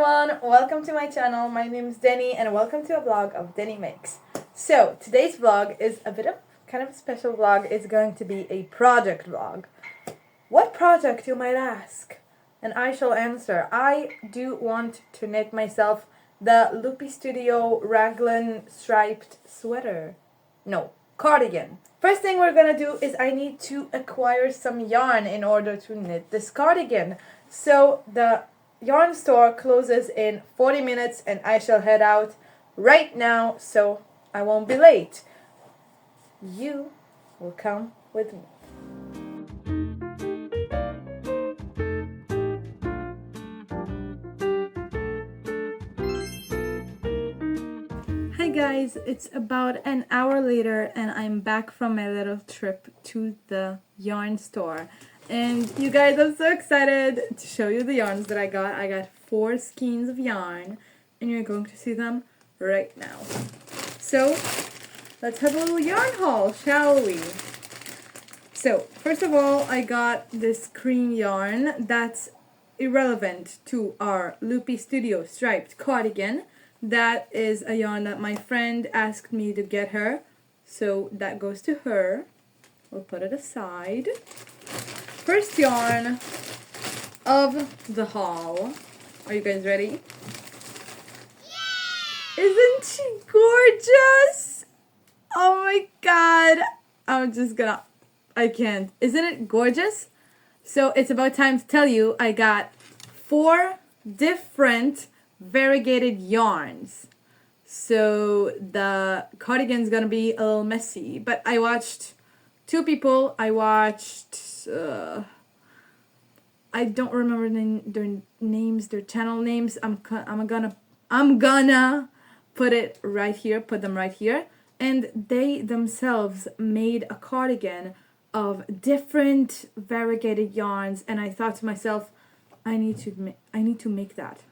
everyone, welcome to my channel. My name is Denny and welcome to a vlog of Denny Makes. So today's vlog is a bit of kind of a special vlog. It's going to be a project vlog. What project, you might ask? And I shall answer. I do want to knit myself the Loopy Studio raglan striped sweater. No, cardigan. First thing we're gonna do is I need to acquire some yarn in order to knit this cardigan. So the yarn store closes in 40 minutes and I shall head out right now so I won't be late. You will come with me. Hi guys, it's about an hour later and I'm back from my little trip to the yarn store. And you guys, I'm so excited to show you the yarns that I got. I got 4 skeins of yarn and you're going to see them right now. So let's have a little yarn haul, shall we? So first of all, I got this cream yarn that's irrelevant to our Loopy Studio striped cardigan. That is a yarn that my friend asked me to get her, so that goes to her. We'll put it aside. First yarn of the haul. Are you guys ready? Yeah! Isn't she gorgeous? Oh my god. I can't. Isn't it gorgeous? So it's about time to tell you I got 4 different variegated yarns. So the cardigan's gonna be a little messy, but I watched 2 people. I watched I don't remember their names, their channel names. I'm gonna put it right here, put them right here, and they themselves made a cardigan of different variegated yarns, and I thought to myself, I need to make that.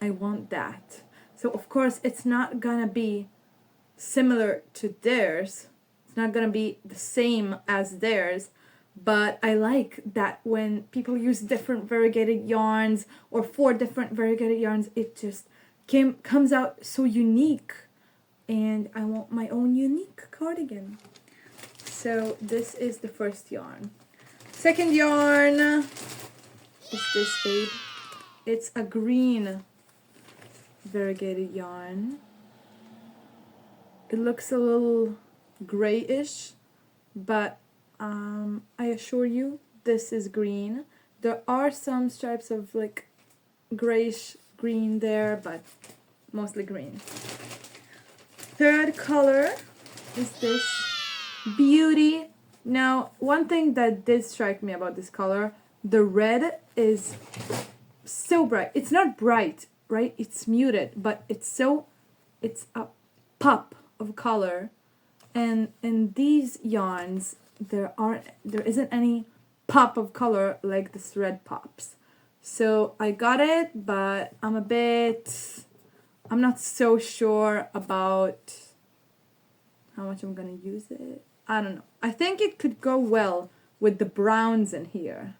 I want that. So of course it's not gonna be similar to theirs. It's not gonna be the same as theirs, but I like that when people use different variegated yarns or 4 different variegated yarns, it just comes out so unique, and I want my own unique cardigan. So this is the first yarn. Second yarn is this babe. It's a green variegated yarn. It looks a little grayish, but I assure you this is green. There are some stripes of like grayish green there, but mostly green. Third color is this beauty. Now, one thing that did strike me about this color, the red is so bright. It's not bright, right? It's muted, but it's a pop of color. And in these yarns, there isn't any pop of color like this red pops. So I got it, but I'm not so sure about how much I'm gonna use it. I don't know. I think it could go well with the browns in here,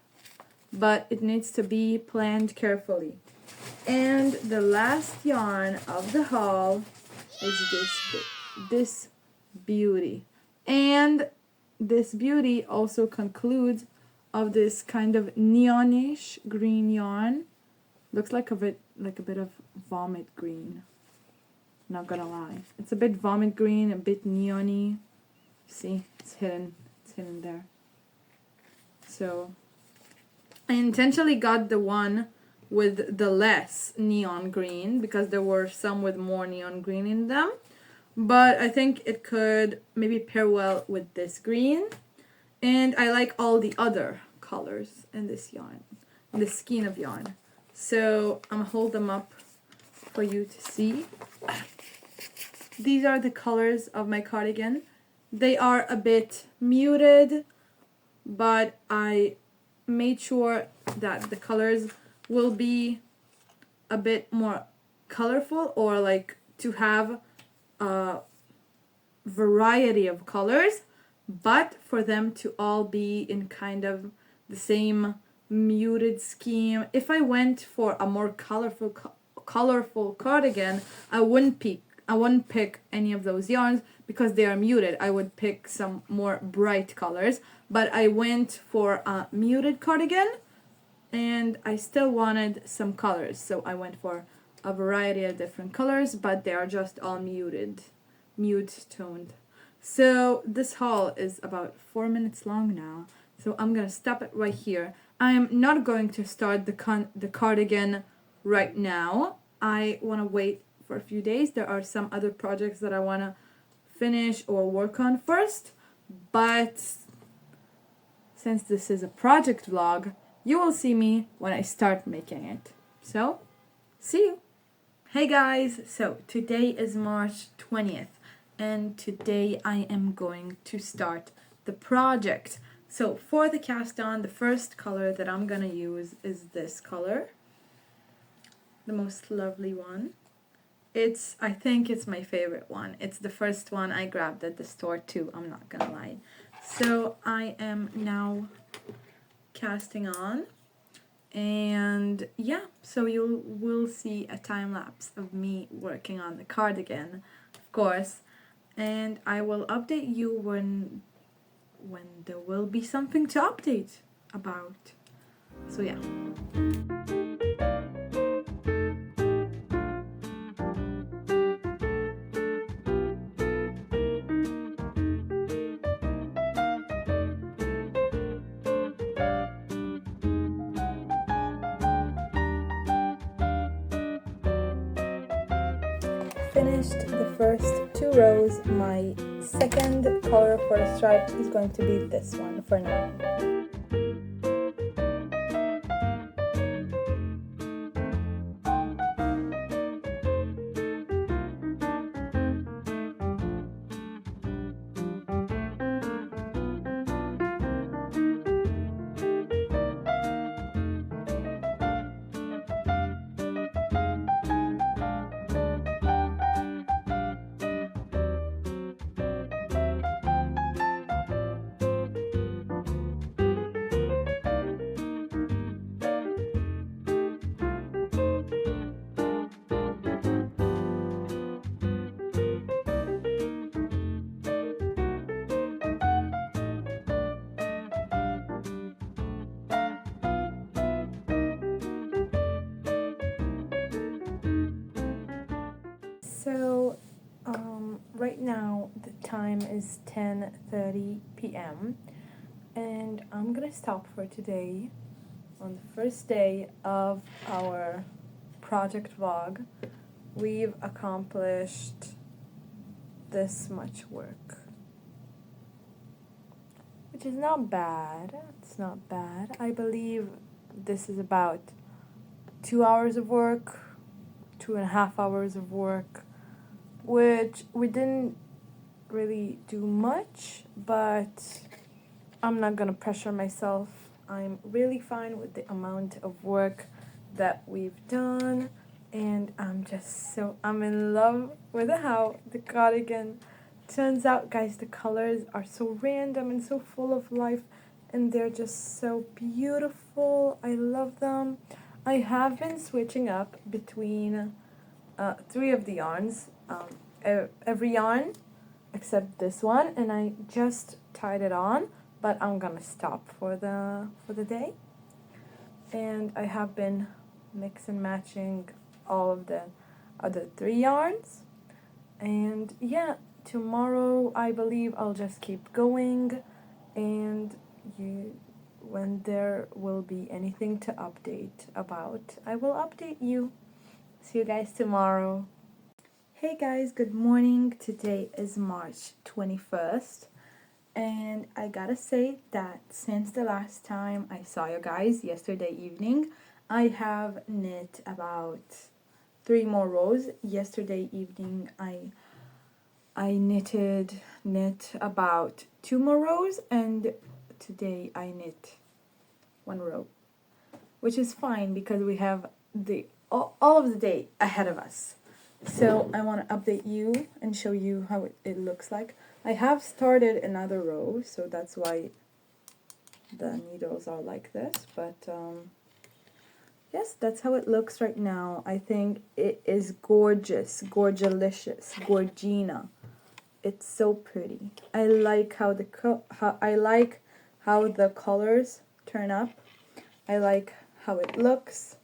but it needs to be planned carefully. And the last yarn of the haul is this beauty. And this beauty also concludes of this kind of neonish green yarn. Looks like a bit of vomit green. Not gonna lie. It's a bit vomit green, a bit neony. See, it's hidden there. So I intentionally got the one with the less neon green because there were some with more neon green in them. But I think it could maybe pair well with this green. And I like all the other colors in this yarn, in this skein of yarn. So I'm gonna hold them up for you to see. These are the colors of my cardigan. They are a bit muted, but I made sure that the colors will be a bit more colorful, or like to have a variety of colors, but for them to all be in kind of the same muted scheme. If I went for a more colorful colorful cardigan, I wouldn't pick any of those yarns because they are muted. I would pick some more bright colors, but I went for a muted cardigan and I still wanted some colors, so I went for a variety of different colors, but they are just all mute toned. So this haul is about 4 minutes long now, so I'm gonna stop it right here. I'm not going to start the cardigan right now. I want to wait for a few days. There are some other projects that I want to finish or work on first, but since this is a project vlog, you will see me when I start making it. So, see you! Hey guys, so today is March 20th and today I am going to start the project. So for the cast on, the first color that I'm gonna use is this color, the most lovely one. I think it's my favorite one. It's the first one I grabbed at the store too, I'm not gonna lie. So I am now casting on. And yeah, so you will see a time lapse of me working on the cardigan, of course, and I will update you when there will be something to update about. So yeah. Finished the first 2 rows. My second color for the stripe is going to be this one for now. So right now the time is 10:30 p.m. and I'm gonna stop for today on the first day of our project vlog. We've accomplished this much work, which is not bad. It's not bad. I believe this is about 2 hours of work, 2.5 hours of work, which we didn't really do much, but I'm not gonna pressure myself. I'm really fine with the amount of work that we've done, and I'm in love with how the cardigan turns out. Guys, the colors are so random and so full of life, and they're just so beautiful. I love them. I have been switching up between 3 of the yarns, every yarn except this one, and I just tied it on, but I'm gonna stop for the day. And I have been mix and matching all of the other 3 yarns, and yeah, tomorrow I believe I'll just keep going, and when there will be anything to update about, I will update you. See you guys tomorrow. Hey guys, good morning. Today is March 21st, and I gotta say that since the last time I saw you guys yesterday evening, I have knit about 3 more rows. Yesterday evening I knit about 2 more rows, and today I knit 1 row, which is fine because we have all of the day ahead of us. So I want to update you and show you how it looks like. I have started another row, so that's why the needles are like this, but yes, that's how it looks right now. I think it is gorgeous, gorgelicious, gorgina. It's so pretty. I like how how the colors turn up. I like how it looks.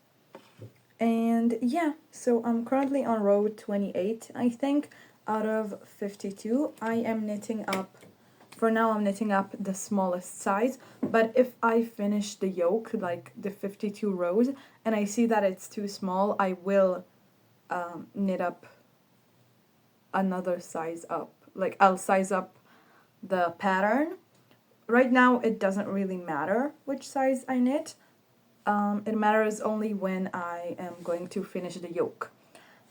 And yeah, so I'm currently on row 28, I think, out of 52. I am knitting up, for now I'm knitting up the smallest size, but if I finish the yoke, like the 52 rows, and I see that it's too small, I will knit up another size up. Like, I'll size up the pattern. Right now, it doesn't really matter which size I knit. It matters only when I am going to finish the yoke.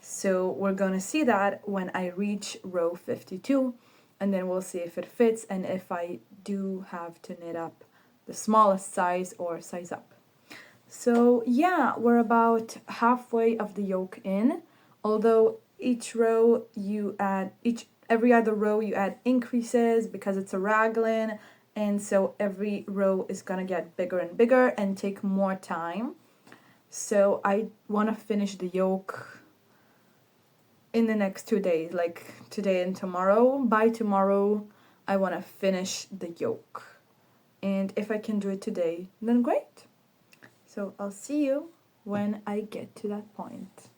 So we're going to see that when I reach row 52, and then we'll see if it fits and if I do have to knit up the smallest size or size up. So yeah, we're about halfway of the yoke in, although each row you add, every other row you add increases because it's a raglan, and so every row is gonna get bigger and bigger and take more time. So I want to finish the yoke in the next 2 days, like today and tomorrow. By tomorrow, I want to finish the yoke. And if I can do it today, then great. So I'll see you when I get to that point.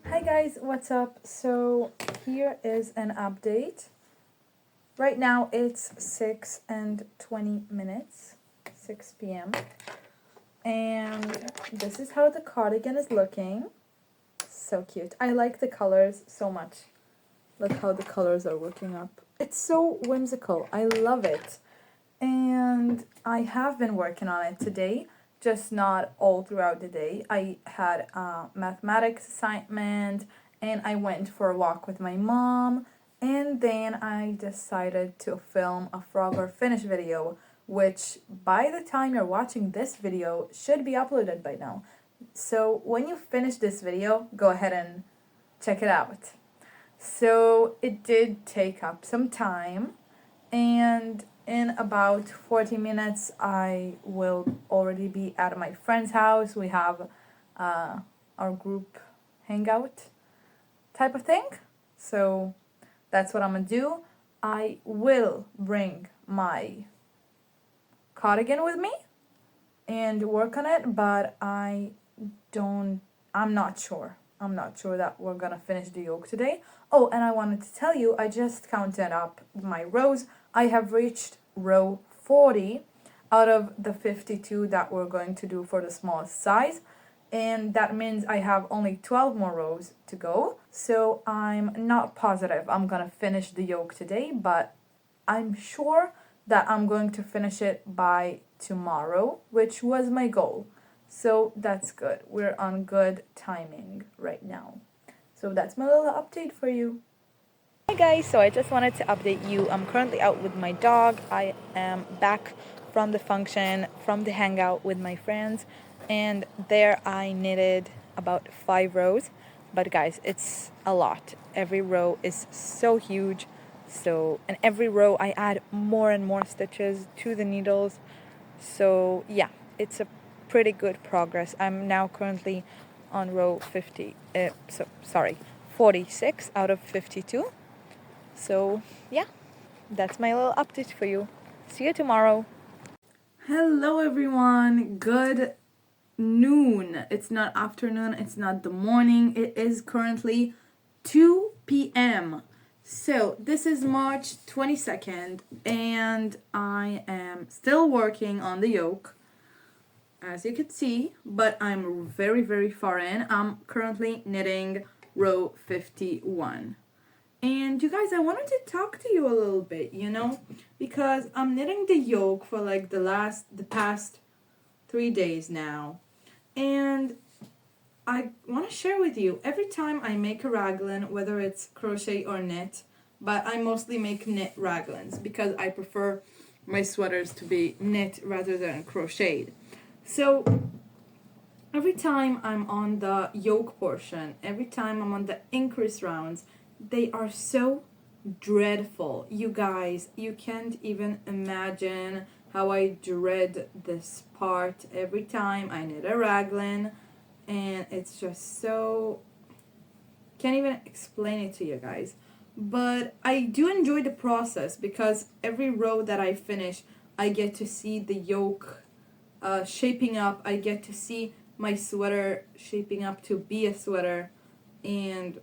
Hi guys, what's up? So here is an update. Right now it's 6:20, 6 p.m. And this is how the cardigan is looking. So cute. I like the colors so much. Look how the colors are working up. It's so whimsical. I love it. And I have been working on it today, just not all throughout the day. I had a mathematics assignment and I went for a walk with my mom, and then I decided to film a frog or finish video, which by the time you're watching this video should be uploaded by now. So when you finish this video, go ahead and check it out. So it did take up some time, and in about 40 minutes I will already be at my friend's house. We have our group hangout type of thing. So that's what I'm gonna do. I will bring my cardigan with me and work on it, but I'm not sure. I'm not sure that we're gonna finish the yoke today. Oh, and I wanted to tell you, I just counted up my rows. I have reached row 40 out of the 52 that we're going to do for the smallest size. And that means I have only 12 more rows to go. So I'm not positive I'm gonna finish the yoke today, but I'm sure that I'm going to finish it by tomorrow, which was my goal. So that's good. We're on good timing right now. So that's my little update for you. Hi guys, so I just wanted to update you. I'm currently out with my dog. I am back from the function, from the hangout with my friends, and there I knitted about 5 rows. But guys, it's a lot. Every row is so huge. And every row I add more and more stitches to the needles. So yeah, it's a pretty good progress. I'm now currently on row 46 out of 52. So yeah, that's my little update for you. See you tomorrow. Hello everyone. Good noon. It's not afternoon, it's not the morning. It is currently 2 p.m. So this is March 22nd and I am still working on the yoke, as you can see, but I'm very, very far in. I'm currently knitting row 51. And you guys, I wanted to talk to you a little bit, because I'm knitting the yoke for like the past 3 days now. And I want to share with you, every time I make a raglan, whether it's crochet or knit, but I mostly make knit raglans because I prefer my sweaters to be knit rather than crocheted. So every time I'm on the yoke portion, every time I'm on the increase rounds, they are so dreadful. You guys, you can't even imagine how I dread this part every time I knit a raglan. And it's just so, can't even explain it to you guys, but I do enjoy the process because every row that I finish I get to see the yoke shaping up. I get to see my sweater shaping up to be a sweater, and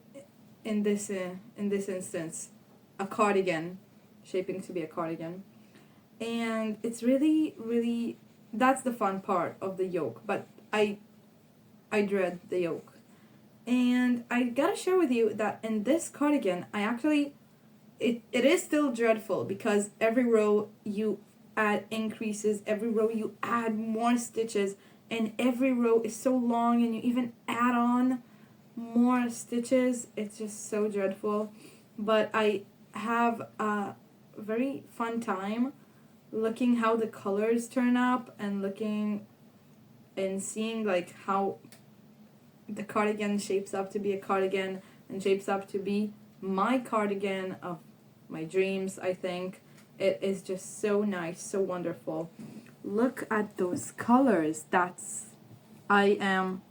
in this instance a cardigan shaping to be a cardigan. And it's really, that's the fun part of the yoke, but I dread the yoke. And I gotta share with you that in this cardigan, I actually, it is still dreadful because every row you add increases, every row you add more stitches, and every row is so long and you even add on more stitches. It's just so dreadful. But I have a very fun time looking how the colors turn up and looking and seeing like how the cardigan shapes up to be a cardigan and shapes up to be my cardigan of my dreams. I think it is just so nice, so wonderful. Look at those colors. I am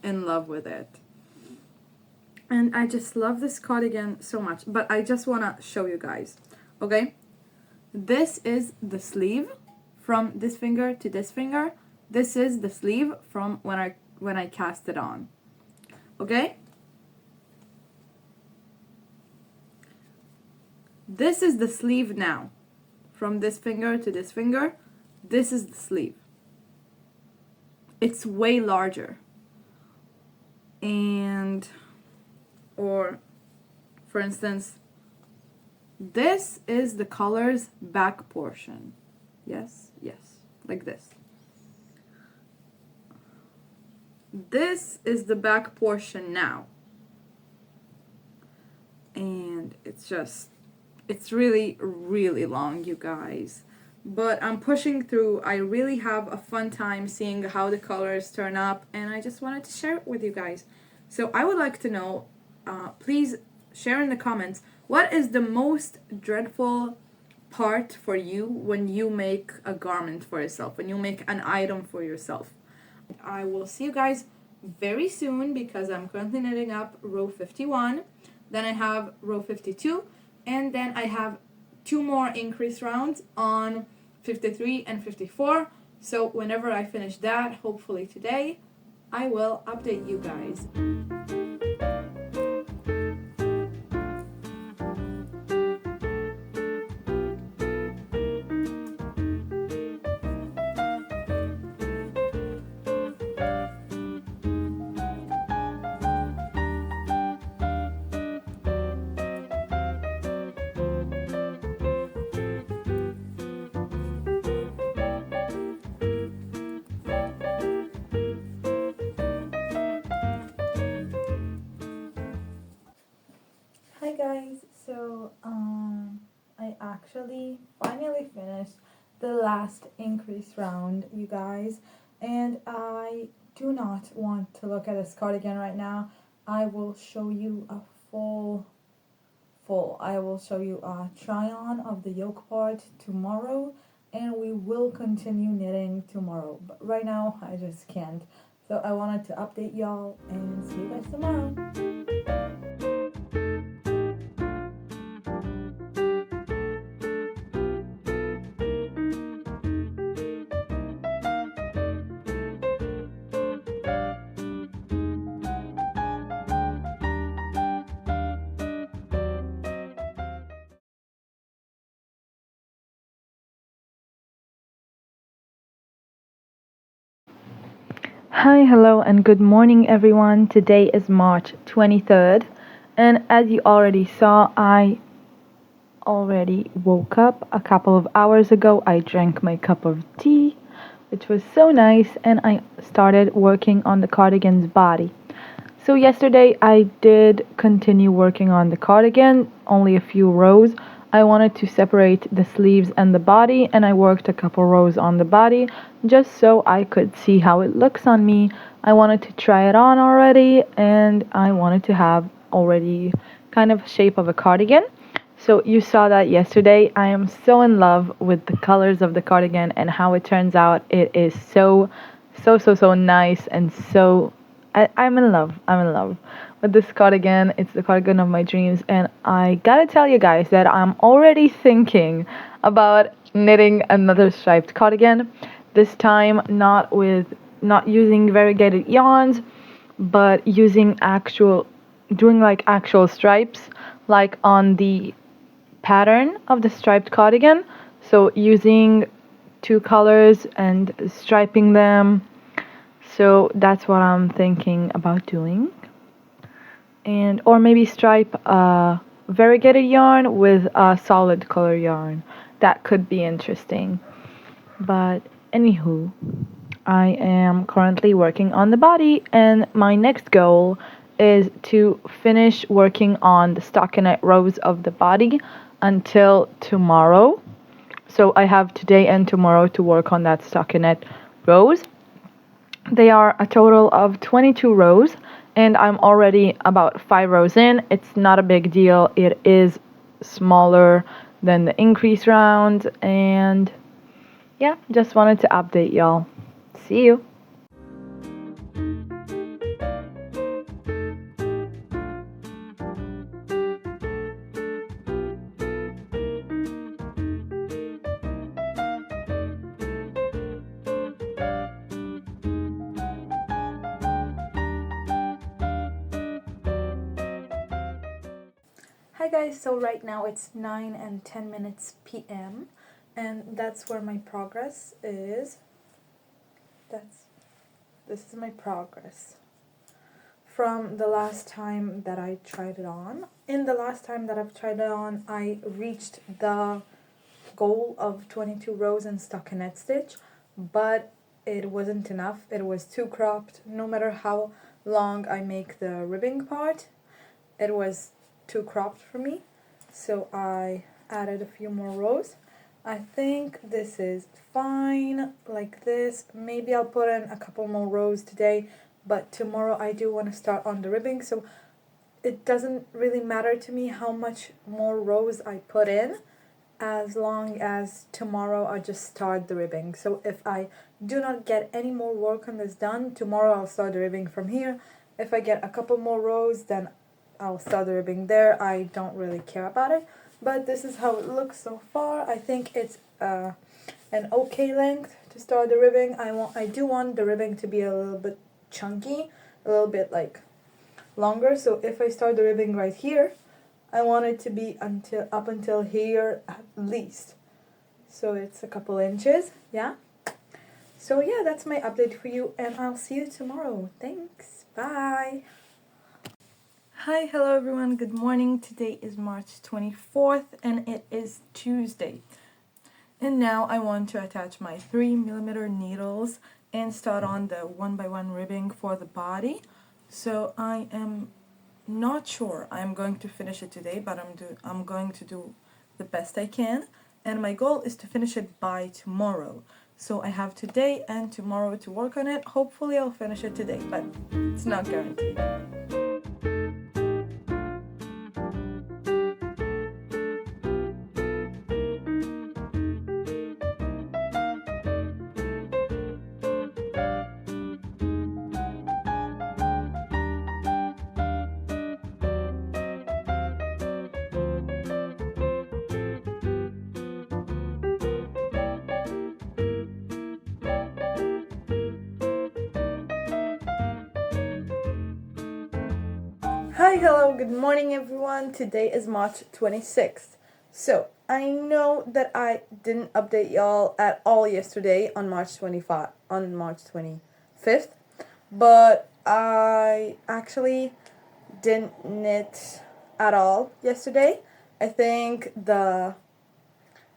in love with it. And I just love this cardigan so much. But I just want to show you guys. Okay? This is the sleeve from this finger to this finger. This is the sleeve from when I cast it on. Okay? This is the sleeve now. From this finger to this finger, this is the sleeve. It's way larger. And, or, for instance, this is the collar's back portion. Yes, like this. This is the back portion now. And it's really, really long, you guys. But I'm pushing through. I really have a fun time seeing how the colors turn up, and I just wanted to share it with you guys. So I would like to know, please share in the comments, what is the most dreadful part for you when you make a garment for yourself, when you make an item for yourself? I will see you guys very soon because I'm currently knitting up row 51. Then I have row 52, and then I have 2 more increase rounds on 53 and 54. So whenever I finish that, hopefully today, I will update you guys. Hi guys, so I actually finally finished the last increase round, you guys, and I do not want to look at this cardigan right now. I will show you a I will show you a try on of the yoke part tomorrow, and we will continue knitting tomorrow, but right now I just can't. So I wanted to update y'all and see you guys tomorrow. Hi, hello, and good morning, everyone. Today is March 23rd, and as you already saw, I already woke up a couple of hours ago. I drank my cup of tea, which was so nice, and I started working on the cardigan's body. So yesterday I did continue working on the cardigan, only a few rows. I wanted to separate the sleeves and the body, and I worked a couple rows on the body just so I could see how it looks on me. I wanted to try it on already, and I wanted to have already kind of shape of a cardigan. So you saw that yesterday. I am so in love with the colors of the cardigan and how it turns out. It is so nice and so I'm in love. I'm in love with this cardigan. It's the cardigan of my dreams, and I gotta tell you guys that I'm already thinking about knitting another striped cardigan. This time, not using variegated yarns, but doing like actual stripes, like on the pattern of the striped cardigan. So using two colors and striping them. So that's what I'm thinking about doing. And or maybe stripe a variegated yarn with a solid color yarn. That could be interesting. But anywho, I am currently working on the body, and my next goal is to finish working on the stockinette rows of the body until tomorrow. So I have today and tomorrow to work on that stockinette rows. They are a total of 22 rows, and I'm already about 5 rows in. It's not a big deal. It is smaller than the increase round, and yeah, just wanted to update y'all. See you. Hi guys, so right now it's 9 and 10 minutes p.m. and that's where my progress is. This is my progress from the last time that I tried it on. In the last time that I've tried it on, I reached the goal of 22 rows in stockinette stitch, but it wasn't enough. It was too cropped. No matter how long I make the ribbing part, it was too cropped for me, so I added a few more rows. I think this is fine like this. Maybe I'll put in a couple more rows today, but tomorrow I do want to start on the ribbing, so it doesn't really matter to me how much more rows I put in, as long as tomorrow I just start the ribbing. So if I do not get any more work on this done, tomorrow I'll start the ribbing from here. If I get a couple more rows, then I'll start the ribbing there. I don't really care about it, but this is how it looks so far. I think it's an okay length to start the ribbing. I do want the ribbing to be a little bit chunky, a little bit like longer. So if I start the ribbing right here, I want it to be up until here at least. So it's a couple inches, yeah. So yeah, that's my update for you, and I'll see you tomorrow. Thanks. Bye. Hi, hello everyone, good morning. Today is March 24th and it is Tuesday. And now I want to attach my 3mm needles and start on the 1x1 ribbing for the body. So I am not sure I'm going to finish it today, but I'm going to do the best I can. And my goal is to finish it by tomorrow. So I have today and tomorrow to work on it. Hopefully I'll finish it today, but it's not guaranteed. Hi, hello, good morning everyone. Today is March 26th. So, I know that I didn't update y'all at all yesterday on March 25th, but I actually didn't knit at all yesterday. I think the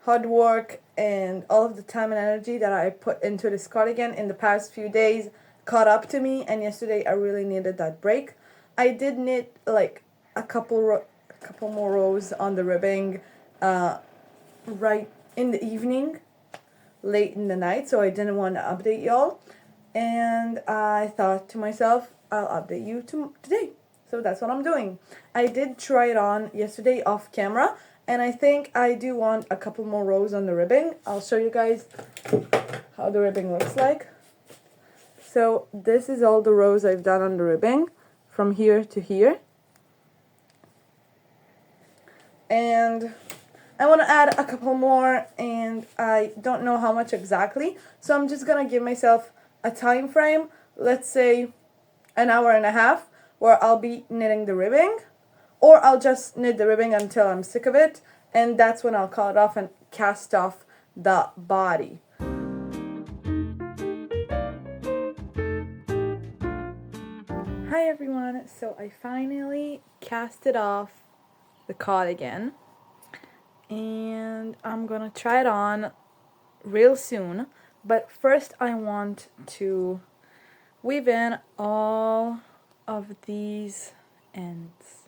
hard work and all of the time and energy that I put into this cardigan in the past few days caught up to me, and yesterday I really needed that break. I did knit like a couple more rows on the ribbing right in the evening, late in the night, so I didn't want to update y'all. And I thought to myself, I'll update you today. So that's what I'm doing. I did try it on yesterday off camera, and I think I do want a couple more rows on the ribbing. I'll show you guys how the ribbing looks like. So this is all the rows I've done on the ribbing from here to here. And I want to add a couple more, and I don't know how much exactly, so I'm just gonna give myself a time frame, let's say an hour and a half, where I'll be knitting the ribbing, or I'll just knit the ribbing until I'm sick of it, and that's when I'll cut it off and cast off the body. Hi everyone, so I finally casted off the cardigan, and I'm gonna try it on real soon, but first I want to weave in all of these ends.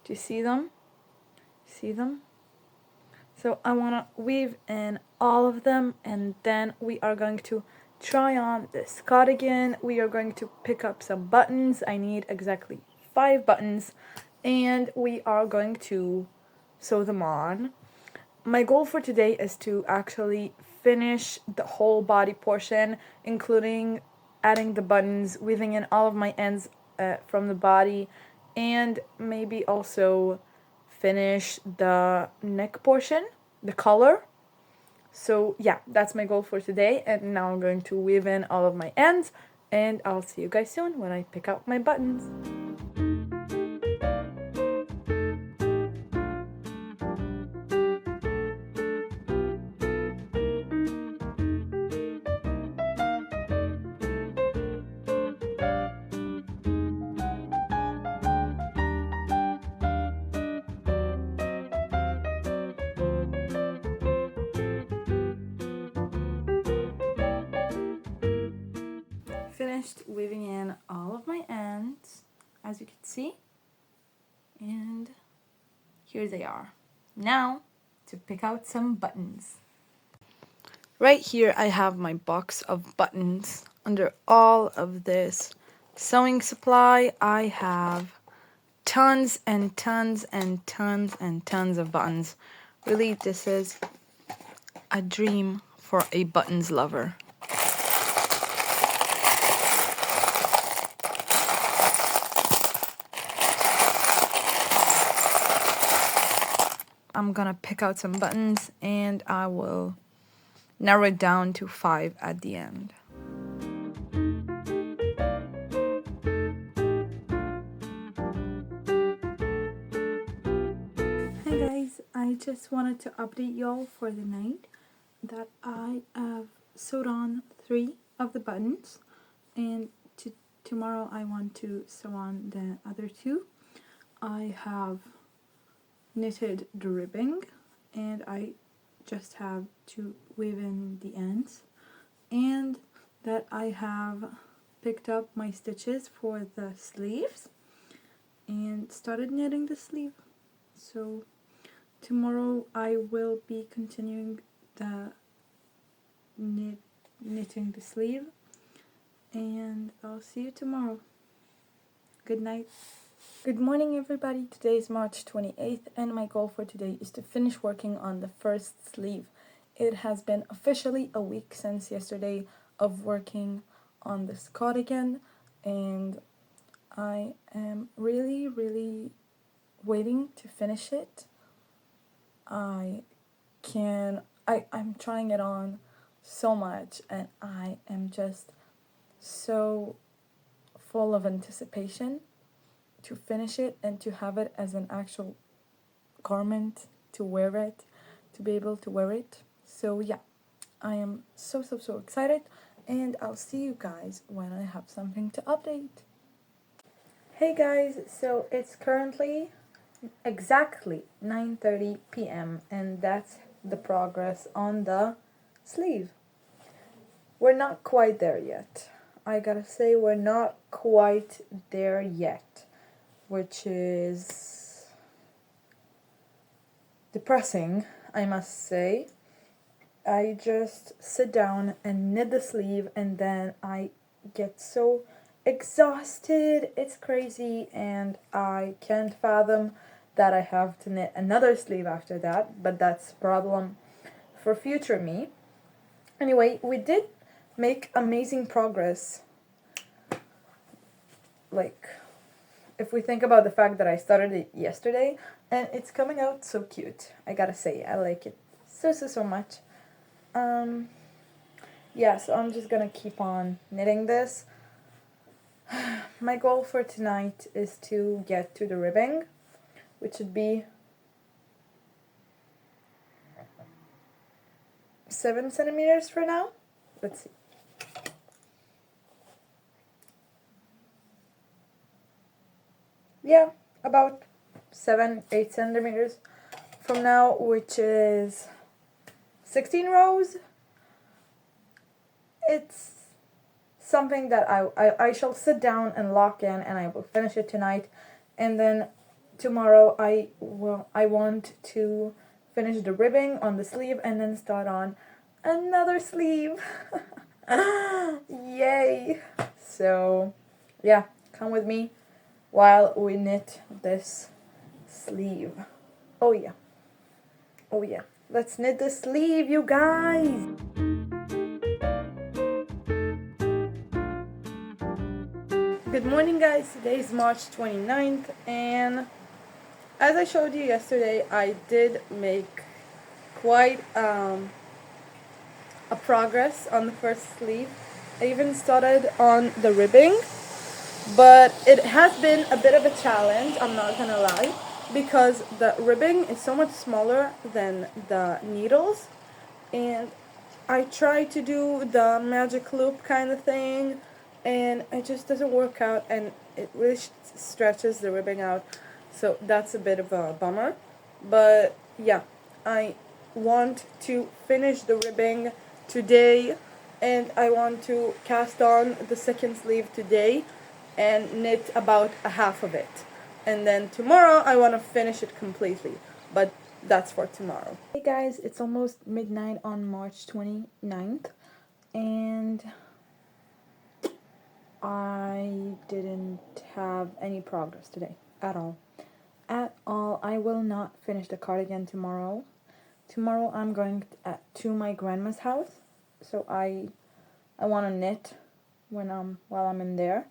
Do you see them? See them? So I want to weave in all of them, and then we are going to try on this cardigan. We are going to pick up some buttons. I need exactly 5 buttons, and we are going to sew them on. My goal for today is to actually finish the whole body portion, including adding the buttons, weaving in all of my ends from the body, and maybe also finish the neck portion, the collar. So yeah, that's my goal for today, and now I'm going to weave in all of my ends, and I'll see you guys soon when I pick out my buttons. Finished weaving in all of my ends, as you can see, and here they are. Now to pick out some buttons. Right here I have my box of buttons. Under all of this sewing supply I have tons and tons and tons and tons of buttons. Really, this is a dream for a buttons lover. I'm gonna pick out some buttons, and I will narrow it down to 5 at the end. Hi guys, I just wanted to update y'all for the night that I have sewed on 3 of the buttons, and tomorrow I want to sew on the other 2. I have knitted the ribbing, and I just have to weave in the ends, and that I have picked up my stitches for the sleeves and started knitting the sleeve. So tomorrow I will be continuing the knitting the sleeve, and I'll see you tomorrow. Good night. Good morning everybody. Today is March 28th, and my goal for today is to finish working on the first sleeve. It has been officially a week since yesterday of working on this cardigan, and I am really waiting to finish it. I'm trying it on so much, and I am just so full of anticipation to finish it and to have it as an actual garment, to wear it, to be able to wear it. So yeah, I am so excited, and I'll see you guys when I have something to update. Hey guys, so it's currently exactly 9:30 p.m. and that's the progress on the sleeve. We're not quite there yet. I gotta say, we're not quite there yet, which is depressing, I must say. I just sit down and knit the sleeve, and then I get so exhausted. It's crazy, and I can't fathom that I have to knit another sleeve after that, but that's a problem for future me. Anyway, we did make amazing progress. Like, if we think about the fact that I started it yesterday, and it's coming out so cute. I gotta say, I like it so much. Yeah, so I'm just gonna keep on knitting this. My goal for tonight is to get to the ribbing, which would be 7 centimeters for now. Let's see. Yeah, about 7-8 centimeters from now, which is 16 rows. It's something that I shall sit down and lock in, and I will finish it tonight, and then tomorrow I want to finish the ribbing on the sleeve and then start on another sleeve. Yay! So yeah, come with me while we knit this sleeve. Oh yeah, let's knit the sleeve, you guys. Good morning, guys. Today is March 29th, and as I showed you yesterday, I did make quite a progress on the first sleeve. I even started on the ribbing, but it has been a bit of a challenge, I'm not gonna lie, because the ribbing is so much smaller than the needles, and I tried to do the magic loop kind of thing, and it just doesn't work out, and it really stretches the ribbing out, so that's a bit of a bummer. But yeah, I want to finish the ribbing today, and I want to cast on the second sleeve today and knit about a half of it, and then tomorrow I want to finish it completely, but that's for tomorrow. Hey guys, it's almost midnight on March 29th, and I didn't have any progress today at all. I will not finish the cardigan tomorrow. Tomorrow I'm going to my grandma's house, so I want to knit while I'm in there,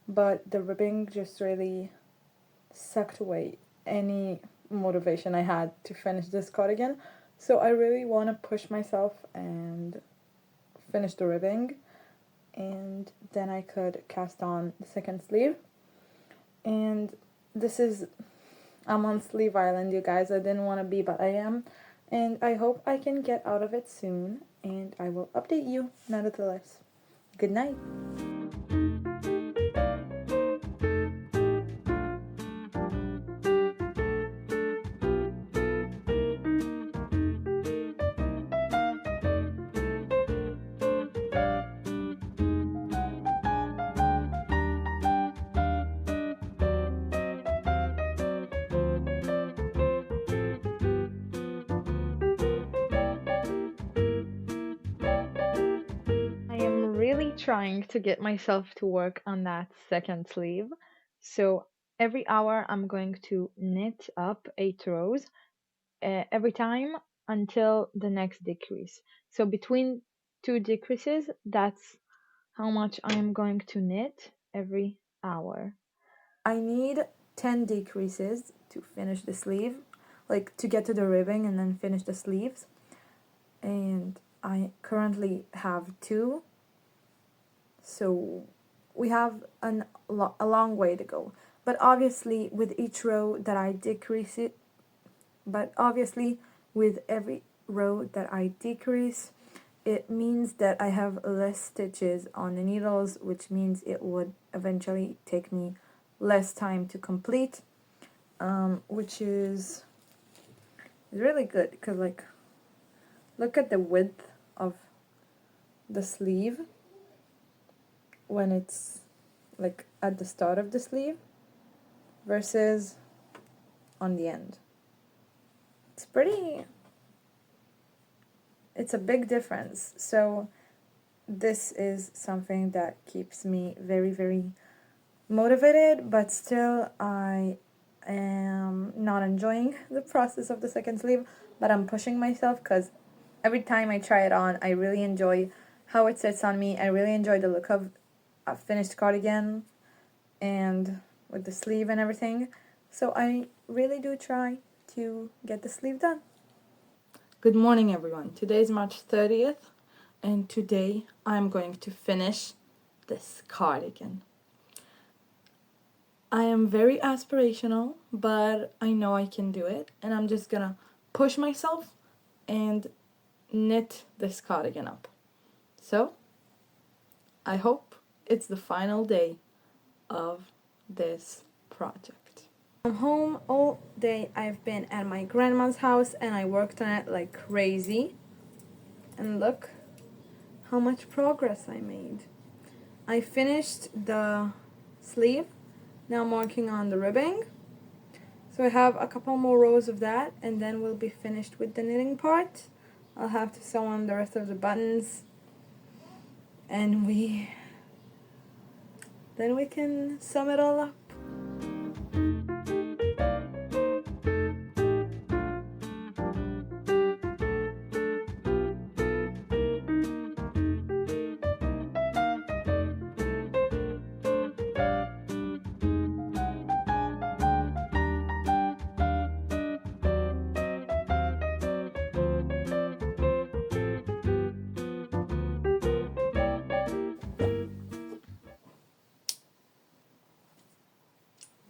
but the ribbing just really sucked away any motivation I had to finish this cardigan. So I really want to push myself and finish the ribbing, and then I could cast on the second sleeve. And I'm on Sleeve Island, you guys. I didn't want to be, but I am, and I hope I can get out of it soon, and I will update you nonetheless. Good night. I am really trying to get myself to work on that second sleeve. So every hour I'm going to knit up 8 rows every time until the next decrease. So between two decreases, that's how much I am going to knit every hour. I need 10 decreases to finish the sleeve, like to get to the ribbing and then finish the sleeves. And I currently have 2, so we have a long way to go. But obviously, with each row that I decrease it, but obviously, with every row that I decrease, it means that I have less stitches on the needles, which means it would eventually take me less time to complete, which is really good, because like Look at the width of the sleeve when it's like at the start of the sleeve versus on the end. It's a big difference. So this is something that keeps me very, very motivated, but still I am not enjoying the process of the second sleeve, but I'm pushing myself because every time I try it on, I really enjoy how it sits on me. I really enjoy the look of a finished cardigan and with the sleeve and everything. So I really do try to get the sleeve done. Good morning, everyone. Today is March 30th, and today I'm going to finish this cardigan. I am very aspirational, but I know I can do it, and I'm just gonna push myself and knit this cardigan up. So, I hope it's the final day of this project. I'm home all day. I've been at my grandma's house and I worked on it like crazy. And look how much progress I made. I finished the sleeve. Now I'm working on the ribbing. So I have a couple more rows of that and then we'll be finished with the knitting part. I'll have to sew on the rest of the buttons and then we can sum it all up.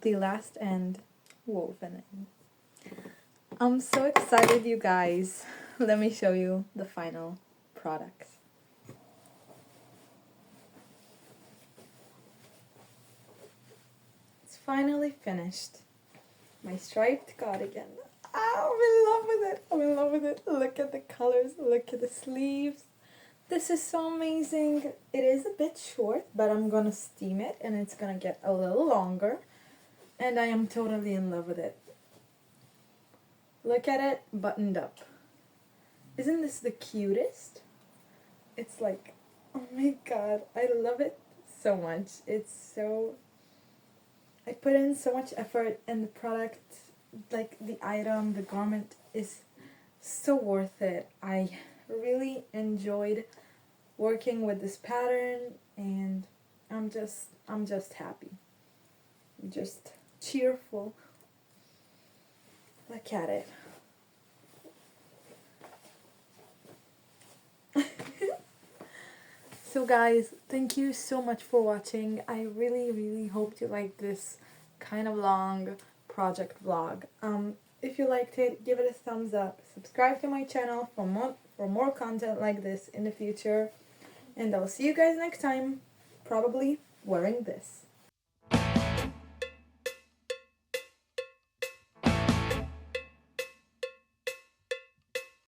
The last end woven in. I'm so excited, you guys. Let me show you the final product. It's finally finished. My striped cardigan. I'm in love with it. I'm in love with it. Look at the colors. Look at the sleeves. This is so amazing. It is a bit short, but I'm gonna steam it and it's gonna get a little longer. And I am totally in love with it. Look at it buttoned up. Isn't this the cutest? It's like, oh my god, I love it so much. I put in so much effort and the product, like the item, the garment is so worth it. I really enjoyed working with this pattern and I'm just happy. I'm just cheerful. Look at it. So guys, thank you so much for watching. I really, really hope you liked this kind of long project vlog. If you liked it, give it a thumbs up. Subscribe to my channel for more content like this in the future. And I'll see you guys next time, probably wearing this.